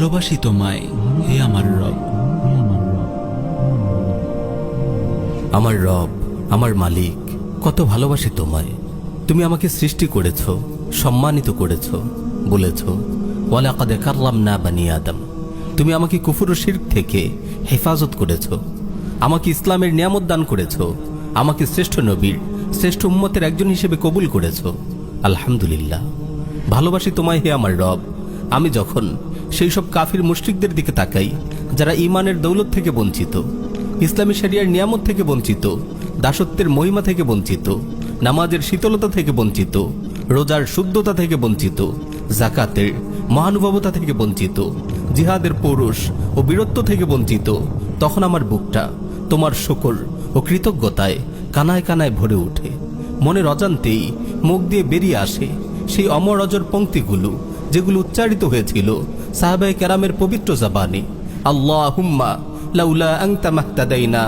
ভালোবাসি তোমায় হে আমার রব। আমার রব, আমার মালিক, কত ভালোবাসি তোমায়। তুমি আমাকে সৃষ্টি করেছ, সম্মানিত করেছ, বলেছ ওয়ালাকাদ কাররামনা বানি আদম। তুমি আমাকে কুফর ও শিরক থেকে হেফাজত করেছ, আমাকে ইসলামের নিয়ামত দান করেছ, আমাকে শ্রেষ্ঠ নবীর, শ্রেষ্ঠ উম্মতের একজন হিসেবে কবুল করেছ। আলহামদুলিল্লাহ। ভালোবাসি তোমায় হে আমার রব। আমি যখন সেই সব কাফির মুশরিকদের দিকে তাকাই যারা ঈমানের দৌলত থেকে বঞ্চিত, ইসলামী শরিয়ার নিয়ামত থেকে বঞ্চিত, দাসত্বের মহিমা থেকে বঞ্চিত, নামাজের শীতলতা থেকে বঞ্চিত, রোজার শুদ্ধতা থেকে বঞ্চিত, যাকাতের মহানুভবতা থেকে বঞ্চিত, জিহাদের পৌরুষ ও বীরত্ব থেকে বঞ্চিত, তখন আমার বুকটা তোমার শুকর ও কৃতজ্ঞতায় কানায় কানায় ভরে ওঠে। মনের অজান্তেই মুখ দিয়ে বেরিয়ে আসে সেই অমর অজর পংক্তিগুলো যেগুলো উচ্চারিত হয়েছিল সাহাবায়ে কেরামের পবিত্র জবানে। আল্লাহুম্মা লাউলা আনতা মাহতাদাইনা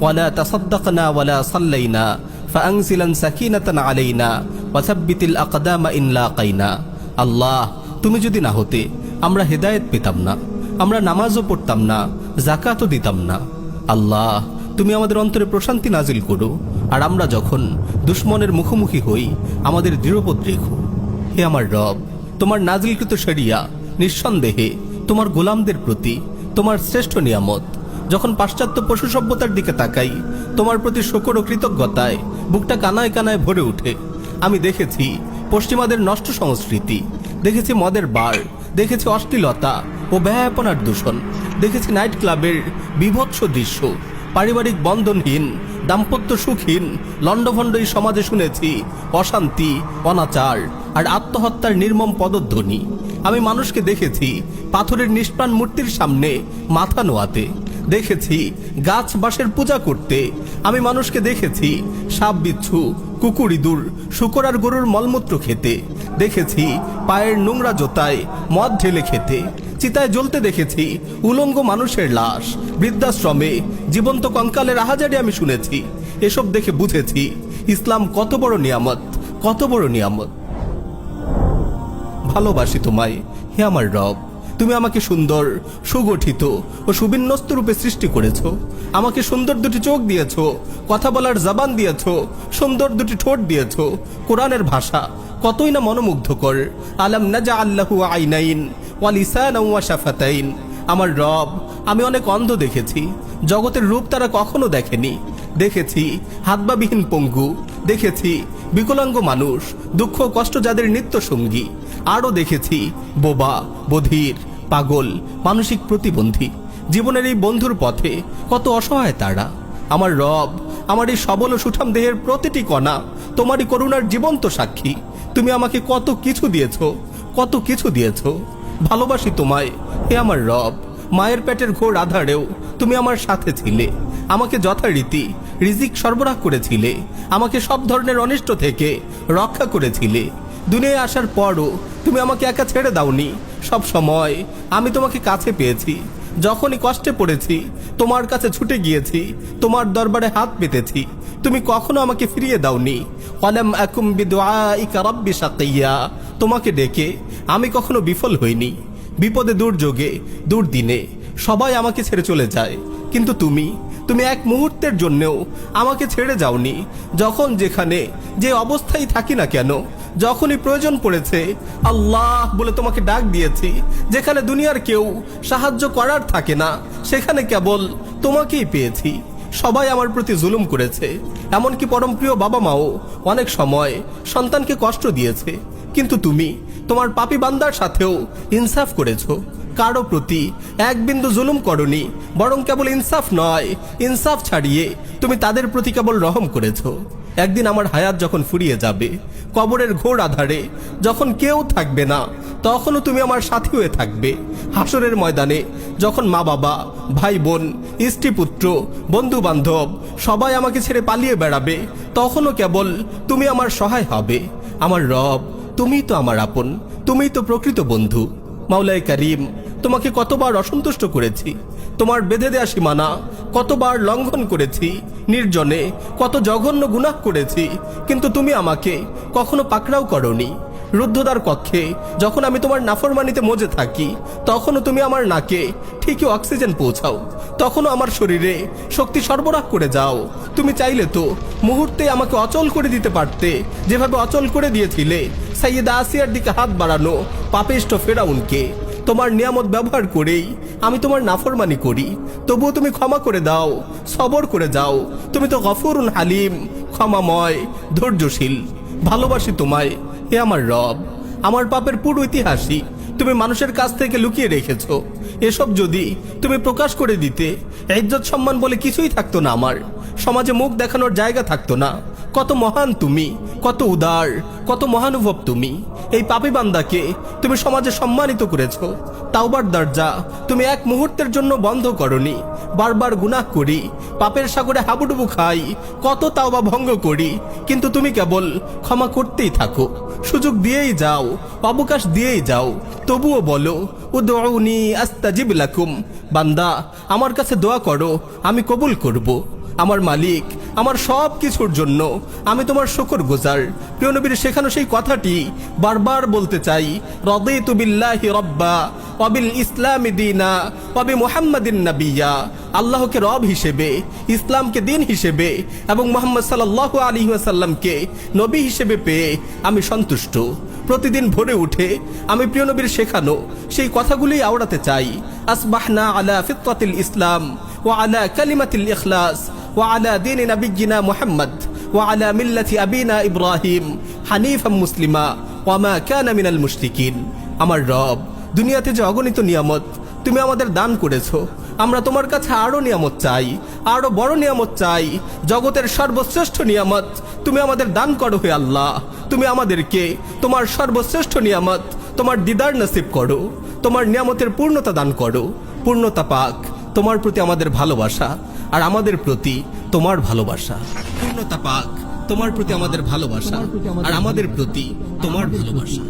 ওয়ালা তাসাদ্দাকনা ওয়ালা সাল্লাইনা ফাআনজিলান সাকিনাতান আলাইনা ওয়া সাব্বিতিল আকদামা ইন লাকাইনা। আল্লাহ, তুমি যদি না হতে আমরা হেদায়েত পেতাম না, আমরা নামাজও পড়তাম না, যাকাতও দিতাম না। আল্লাহ, তুমি আমাদের অন্তরে প্রশান্তি নাজিল করো, আর আমরা যখন দুশ্মনের মুখোমুখি হই আমাদের দৃঢ়পদ রেখো। হে আমার রব, তোমার নাজিলকৃত শরিয়া নিঃসন্দেহে তোমার গোলামদের প্রতি তোমার শ্রেষ্ঠ নিয়ামত। যখন পাশ্চাত্য পশু সভ্যতার দিকে তাকাই, তোমার প্রতি শকর ও কৃতজ্ঞতায় বুকটা কানায় কানায় ভরে ওঠে। আমি দেখেছি পশ্চিমাদের নষ্ট সংস্কৃতি, দেখেছি মদের বার, দেখেছি অশ্লীলতা ও ব্যয়াপনার দূষণ, দেখেছি নাইট ক্লাবের বীভৎস দৃশ্য, পারিবারিক বন্ধনহীন, দাম্পত্য সুখহীন লণ্ডভণ্ড এই সমাজে শুনেছি অশান্তি, অনাচার আর আত্মহত্যার নির্মম পদধ্বনি। আমি মানুষকে দেখেছি পাথরের নিষ্প্রাণ মূর্তির সামনে মাথা নোয়াতে, দেখেছি গাছ বাঁশের পূজা করতে। আমি মানুষকে দেখেছি সাপ বিচ্ছু, কুকুর, ইঁদুর, শূকর আর গরুর মলমূত্র খেতে, দেখেছি পায়ের নোংরা জোতায় মদ ঢেলে খেতে, চিতায় জ্বলতে দেখেছি উলঙ্গ মানুষের লাশ, বৃদ্ধাশ্রমে জীবন্ত কঙ্কালের আহাজারি আমি শুনেছি। এসব দেখে বুঝেছি ইসলাম কত বড় নিয়ামত, কত বড় নিয়ামত। ভালোবাসি তোমায় হে আমার রব। তুমি আমাকে সুন্দর, সুগঠিত ও সুবিন্যস্ত রূপে সৃষ্টি করেছ। আমাকে সুন্দর দুটি চোখ দিয়েছ, কথা বলার জবান দিয়েছ, সুন্দর দুটি ঠোঁট দিয়েছ। কোরআনের ভাষা কতই না মনোমুগ্ধকর। আলাম নাজআল লাহু আইনাইন ওয়া লিসানান ওয়া শাফাতাইন। আমার রব, আমি অনেক অন্ধ দেখেছি, জগতের রূপ তারা কখনো দেখেনি। দেখেছি হাতবাবিহীন পঙ্গু, দেখেছি বিকলাঙ্গ মানুষ, দুঃখ কষ্ট যাদের নিত্য সঙ্গী। আরও দেখেছি বোবা, বধির, পাগল, মানসিক প্রতিবন্ধী। জীবনের এই বন্ধুর পথে কত অসহায় তারা। আমার রব, আমার এই সবল ও সুঠাম দেহের প্রতিটি কণা তোমারই করুণার জীবন্ত সাক্ষী। তুমি আমাকে কত কিছু দিয়েছ, কত কিছু দিয়েছ। ভালোবাসি তোমায় হে আমার রব। মায়ের পেটের ঘোর আধারেও তুমি আমার সাথে ছিলে, আমাকে যথারীতি রিজিক সরবরাহ করেছিলে, আমাকে সব ধরনের অনিষ্ট থেকে রক্ষা করেছিলে। দুনিয়ায় আসার পরও তুমি আমাকে একা ছেড়ে দাওনি। সব সময় আমি তোমাকে কাছে পেয়েছি। যখনই কষ্টে পড়েছি তোমার কাছে ছুটে গিয়েছি, তোমার দরবারে হাত পেতেছি। তুমি কখনো আমাকে ফিরিয়ে দাওনি। ওয়ালাম আকুম বিদুআইকা রাব্বি শাকিয়া। তোমাকে ডেকে আমি কখনো বিফল হইনি। বিপদে, দুর্যোগে, দুর্দিনে সবাই আমাকে ছেড়ে চলে যায়, কিন্তু তুমি এক মুহূর্তের জন্যও আমাকে ছেড়ে যাওনি। যখন যেখানে যে অবস্থায় থাকি না কেন, যখনই প্রয়োজন পড়েছে আল্লাহ বলে তোমাকে ডাক দিয়েছি। যেখানে দুনিয়ার কেউ সাহায্য করার থাকে না, সেখানে কেবল তোমাকেই পেয়েছি। সবাই আমার প্রতি জুলুম করেছে, এমনকি পরমপ্রিয় বাবা মাও অনেক সময় সন্তানকে কষ্ট দিয়েছে, কিন্তু তুমি তোমার পাপী বান্দার সাথেও ইনসাফ করেছো। কারো প্রতি এক বিন্দু জুলুম করনি, বরং কেবল ইনসাফ নয়, ইনসাফ ছাড়িয়ে তুমি তাদের প্রতি কেবল রহম করেছো। একদিন আমার হায়াত যখন ফুরিয়ে যাবে, কবরের ঘোর আধারে যখন কেউ থাকবে না, তখনও তুমি আমার সাথী হয়ে থাকবে। হাসরের ময়দানে যখন মা বাবা, ভাই বোন, স্ত্রী পুত্র, বন্ধু বান্ধব সবাই আমাকে ছেড়ে পালিয়ে বেড়াবে, তখনও কেবল তুমি আমার সহায় হবে। আমার রব, তুমিই তো আমার আপন, তুমিই তো প্রকৃত বন্ধু। মাওলায়ে কারীম, তোমাকে কতবার অসন্তুষ্ট করেছি, তোমার বেঁধে দেয়া সীমানা কতবার লঙ্ঘন করেছি, নির্জনে কত জঘন্য গুনাহ করেছি, কিন্তু তুমি আমাকে কখনো পাকড়াও করনি। রুদ্ধদ্বার কক্ষে যখন আমি তোমার নাফরমানিতে মজে থাকি, তখনও তুমি আমার নাকে ঠিকই অক্সিজেন পৌঁছাও, তখনও আমার শরীরে শক্তি সরবরাহ করে যাও। তুমি চাইলে তো মুহূর্তে আমাকে অচল করে দিতে পারতে, যেভাবে অচল করে দিয়েছিলে সাইয়েদা আসিয়ার দিকে হাত বাড়ানো পাপিষ্ঠ ফেরাউনকে। তোমার নিয়ামত ব্যবহার করেই আমি তোমার নাফরমানি করি, তবুও তুমি ক্ষমা করে দাও, সবর করে যাও। তুমি তো গফুরুন হালিম, ক্ষমাময়, ধৈর্যশীল। ভালোবাসি তোমায় হে আমার রব। আমার পাপের পুরো ইতিহাসই তুমি মানুষের কাছ থেকে লুকিয়ে রেখেছো। এসব যদি তুমি প্রকাশ করে দিতে, ইজ্জত সম্মান বলে কিছুই থাকতো না, আমার সমাজে মুখ দেখানোর জায়গা থাকতো না। কত মহান তুমি, কত উদার, কত মহানুভব তুমি। এই পাপী বান্দাকে তুমি সমাজে সম্মানিত করেছো। তাওবার দরজা তুমি এক মুহূর্তের জন্য বন্ধ করনি। বারবার গুনাহ করি, পাপের সাগরে হাবুডুবু খাই, কত তাওবা ভঙ্গ করি, কিন্তু তুমি কেবল ক্ষমা করতেই থাকো, সুযোগ দিয়েই যাও, অবকাশ দিয়েই যাও। তবুও বলো উদউনি আস্তাজিব লাকুম, বান্দা আমার কাছে দোয়া করো, আমি কবুল করব। আমার মালিক, আমার সব কিছুর জন্য আমি তোমার শুকরগুজার। প্রিয় নবীর শেখানো সেই কথাটি বারবার বলতে চাই, রাদিতু বিল্লাহি রাব্বা ওয়া বিল ইসলামি দীনা ওয়া বিমুহাম্মাদিন নাবিয়্যা। আল্লাহকে রব হিসেবে, ইসলামকে দিন হিসেবে এবং মুহাম্মদ সাল্লাল্লাহু আলাইহি ওয়াসাল্লামকে নবী হিসেবে পেয়ে আমি সন্তুষ্ট। প্রতিদিন ভোরে উঠে আমি প্রিয় নবীর শেখানো সেই কথাগুলি আওড়াতে চাই। আসবাহনা আলা ফিতরাতিল ইসলাম ওয়া আলা কালিমাতিল ইখলাস وعلى دين نبينا محمد وعلى ملة أبينا إبراهيم حنيفا مسلما وما كان من المشركين। আমার রব, দুনিয়াতে যে অগণিত নিয়ামত তুমি আমাদের দান করেছো, আমরা তোমার কাছে আরো নিয়ামত চাই, আরো বড় নিয়ামত চাই। জগতের সর্বশ্রেষ্ঠ নিয়ামত তুমি আমাদের দান করো হে আল্লাহ। তুমি আমাদেরকে তোমার সর্বশ্রেষ্ঠ নিয়ামত, তোমার দিদার নসিব করো, তোমার নিয়ামতের পূর্ণতা দান করো। পূর্ণতা পাক তোমার প্রতি আমাদের ভালোবাসা আর আমাদের প্রতি তোমার ভালোবাসা। পূর্ণতা পাক তোমার প্রতি আমাদের ভালোবাসা আর আমাদের প্রতি তোমার ভালোবাসা।